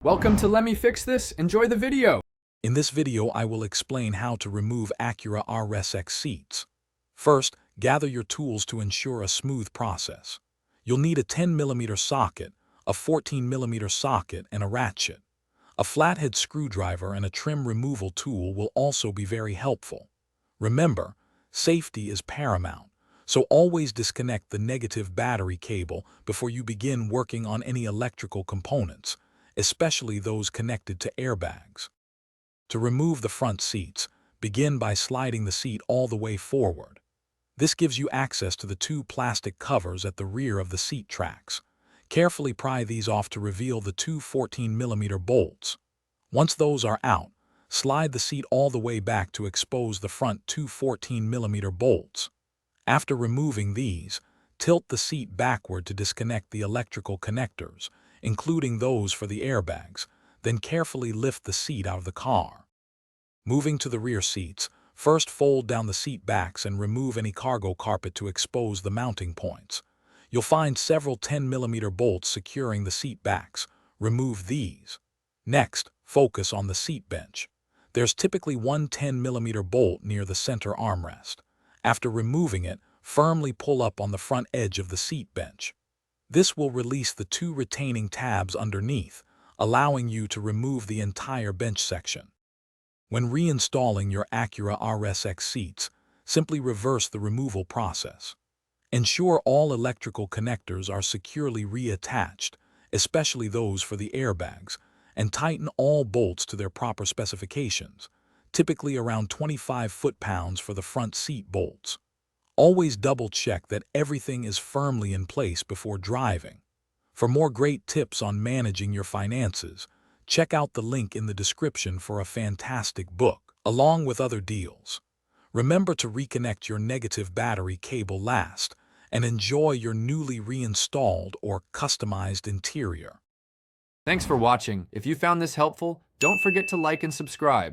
Welcome to Let Me Fix This. Enjoy the video. In this video, I will explain how to remove Acura RSX seats. First, gather your tools to ensure a smooth process. You'll need a 10mm socket, a 14mm socket, and a ratchet. A flathead screwdriver and a trim removal tool will also be very helpful. Remember, safety is paramount, so always disconnect the negative battery cable before you begin working on any electrical components, especially those connected to airbags. To remove the front seats, begin by sliding the seat all the way forward. This gives you access to the two plastic covers at the rear of the seat tracks. Carefully pry these off to reveal the two 14mm bolts. Once those are out, slide the seat all the way back to expose the front two 14mm bolts. After removing these, tilt the seat backward to disconnect the electrical connectors, including those for the airbags, then carefully lift the seat out of the car. Moving to the rear seats, first fold down the seat backs and remove any cargo carpet to expose the mounting points. You'll find several 10mm bolts securing the seat backs. Remove these. Next, focus on the seat bench. There's typically one 10mm bolt near the center armrest. After removing it, firmly pull up on the front edge of the seat bench. This will release the two retaining tabs underneath, allowing you to remove the entire bench section. When reinstalling your Acura RSX seats, simply reverse the removal process. Ensure all electrical connectors are securely reattached, especially those for the airbags, and tighten all bolts to their proper specifications, typically around 25 foot-pounds for the front seat bolts. Always double-check that everything is firmly in place before driving. For more great tips on managing your finances, check out the link in the description for a fantastic book, along with other deals. Remember to reconnect your negative battery cable last and enjoy your newly reinstalled or customized interior. Thanks for watching. If you found this helpful, don't forget to like and subscribe.